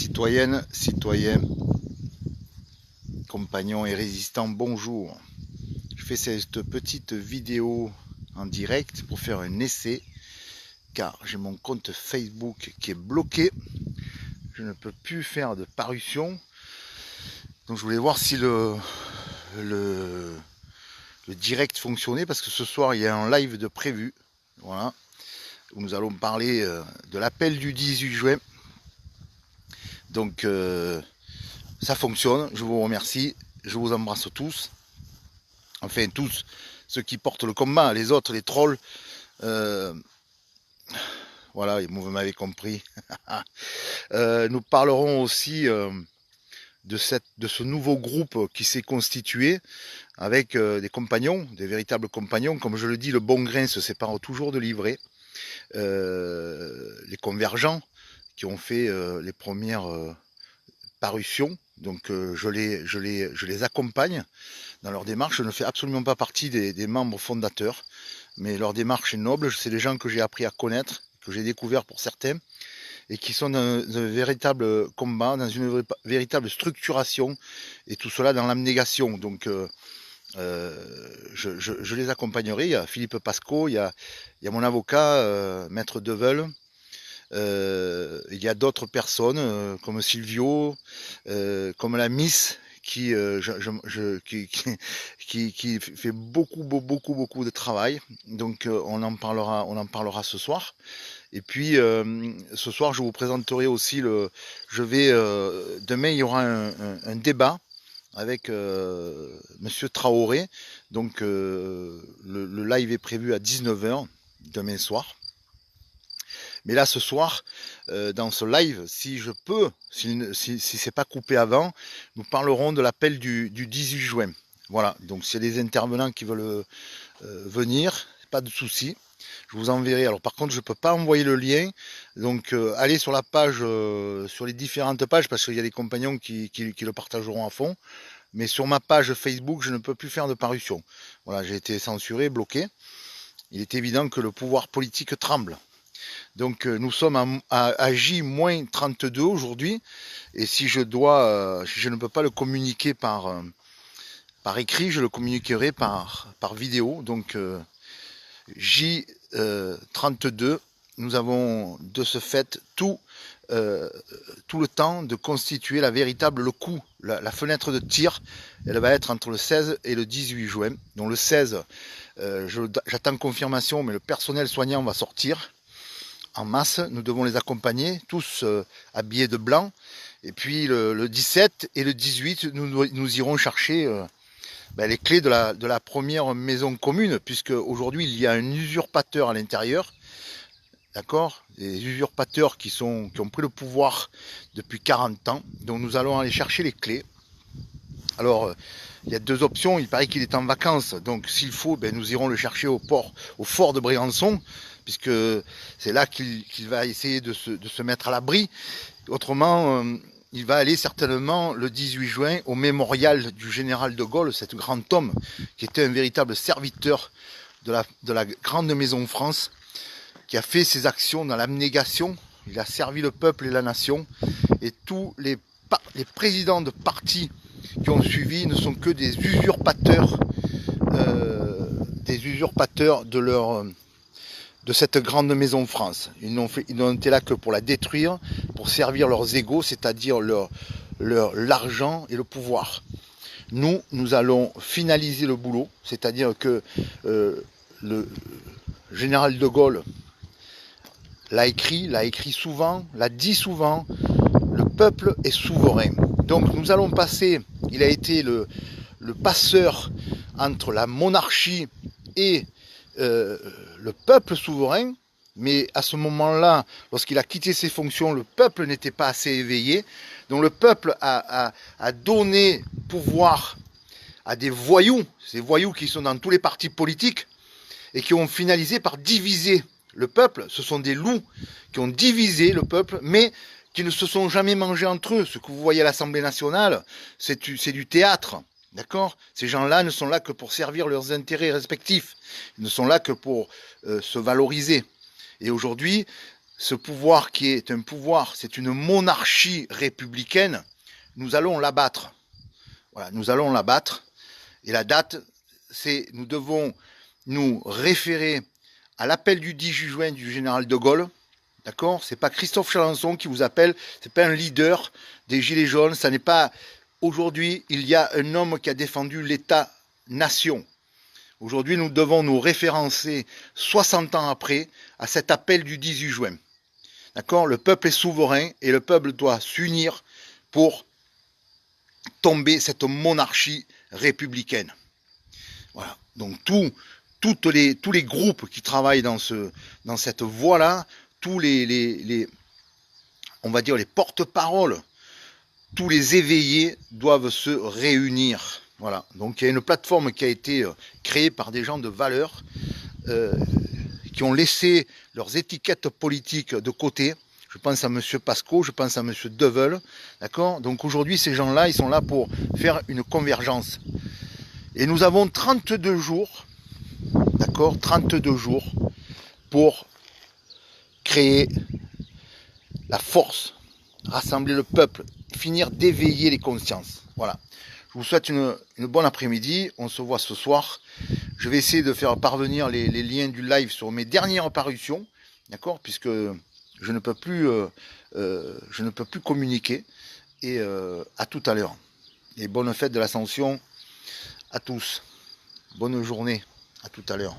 Citoyennes, citoyens, compagnons et résistants, bonjour. Je fais cette petite vidéo en direct pour faire un essai, car j'ai mon compte Facebook qui est bloqué. Je ne peux plus faire de parution. Donc je voulais voir si le direct fonctionnait, parce que ce soir il y a un live de prévu. Voilà, où nous allons parler de l'appel du 18 juin. Donc ça fonctionne, je vous remercie, je vous embrasse tous. Enfin tous, ceux qui portent le combat, les autres, les trolls. Voilà, vous m'avez compris. Nous parlerons aussi de ce nouveau groupe qui s'est constitué avec des compagnons, des véritables compagnons. Comme je le dis, le bon grain se sépare toujours de l'ivraie. Les convergents qui ont fait les premières parutions. Donc je les accompagne dans leur démarche. Je ne fais absolument pas partie des membres fondateurs, mais leur démarche est noble. C'est des gens que j'ai appris à connaître, que j'ai découvert pour certains, et qui sont dans un véritable combat, dans une véritable structuration, et tout cela dans l'abnégation. Donc je les accompagnerai. Il y a Philippe Pasco, il y a mon avocat, Maître Deveul. Il y a d'autres personnes comme Silvio, comme la Miss qui fait beaucoup de travail. Donc on en parlera ce soir. Et puis ce soir je vous présenterai aussi demain il y aura un débat avec Monsieur Traoré. Donc le live est prévu à 19h demain soir. Mais là, ce soir, dans ce live, si je peux, si c'est pas coupé avant, nous parlerons de l'appel du 18 juin. Voilà, donc s'il y a des intervenants qui veulent venir, pas de souci, je vous enverrai. Alors par contre, je peux pas envoyer le lien, donc allez sur la page, sur les différentes pages, parce qu'il y a des compagnons qui le partageront à fond. Mais sur ma page Facebook, je ne peux plus faire de parution. Voilà, j'ai été censuré, bloqué. Il est évident que le pouvoir politique tremble. Donc nous sommes à J-32 aujourd'hui, et si je ne peux pas le communiquer par écrit, je le communiquerai par vidéo. Donc J-32, nous avons de ce fait tout le temps de constituer le coup, la fenêtre de tir. Elle va être entre le 16 et le 18 juin. Donc le 16, j'attends confirmation, mais le personnel soignant va sortir en masse. Nous devons les accompagner, tous habillés de blanc. Et puis le 17 et le 18, nous irons chercher les clés de la première maison commune, puisque aujourd'hui il y a un usurpateur à l'intérieur. D'accord, des usurpateurs qui ont pris le pouvoir depuis 40 ans. Donc nous allons aller chercher les clés. Alors il y a deux options. Il paraît qu'il est en vacances, donc s'il faut, nous irons le chercher au fort de Brégançon, puisque c'est là qu'il va essayer de se mettre à l'abri. Autrement, il va aller certainement le 18 juin au mémorial du général de Gaulle, cet grand homme qui était un véritable serviteur de la grande maison France, qui a fait ses actions dans l'abnégation. Il a servi le peuple et la nation, et tous les présidents de partis qui ont suivi ne sont que des usurpateurs de cette grande maison France. Ils n'ont été là que pour la détruire, pour servir leurs égos, c'est-à-dire l'argent et le pouvoir. Nous allons finaliser le boulot, c'est-à-dire que le général de Gaulle l'a écrit souvent, l'a dit souvent, le peuple est souverain. Donc nous allons passer, il a été le passeur entre la monarchie et le peuple souverain, mais à ce moment-là, lorsqu'il a quitté ses fonctions, le peuple n'était pas assez éveillé. Donc le peuple a donné pouvoir à des voyous, ces voyous qui sont dans tous les partis politiques, et qui ont finalisé par diviser le peuple. Ce sont des loups qui ont divisé le peuple, mais qui ne se sont jamais mangés entre eux. Ce que vous voyez à l'Assemblée nationale, c'est du théâtre. D'accord ? Ces gens-là ne sont là que pour servir leurs intérêts respectifs. Ils ne sont là que pour se valoriser. Et aujourd'hui, ce pouvoir qui est un pouvoir, c'est une monarchie républicaine, nous allons l'abattre. Voilà, nous allons l'abattre. Et la date, c'est, nous devons nous référer à l'appel du 10 juin du général de Gaulle. D'accord? C'est pas Christophe Chalençon qui vous appelle, c'est pas un leader des Gilets jaunes, ça n'est pas. Aujourd'hui, il y a un homme qui a défendu l'État-nation. Aujourd'hui, nous devons nous référencer 60 ans après à cet appel du 18 juin. D'accord? Le peuple est souverain et le peuple doit s'unir pour tomber cette monarchie républicaine. Voilà. Donc tous les groupes qui travaillent dans cette voie-là, tous on va dire les porte-paroles, tous les éveillés doivent se réunir. Voilà. Donc il y a une plateforme qui a été créée par des gens de valeur qui ont laissé leurs étiquettes politiques de côté. Je pense à M. Pasco, je pense à M. Deveul. D'accord? Donc aujourd'hui, ces gens-là, ils sont là pour faire une convergence. Et nous avons 32 jours, d'accord, 32 jours pour créer la force, rassembler le peuple, finir d'éveiller les consciences. Voilà. Je vous souhaite une bonne après-midi. On se voit ce soir. Je vais essayer de faire parvenir les liens du live sur mes dernières parutions, d'accord, puisque je ne peux plus communiquer. Et à tout à l'heure. Et bonne fête de l'Ascension à tous. Bonne journée. À tout à l'heure.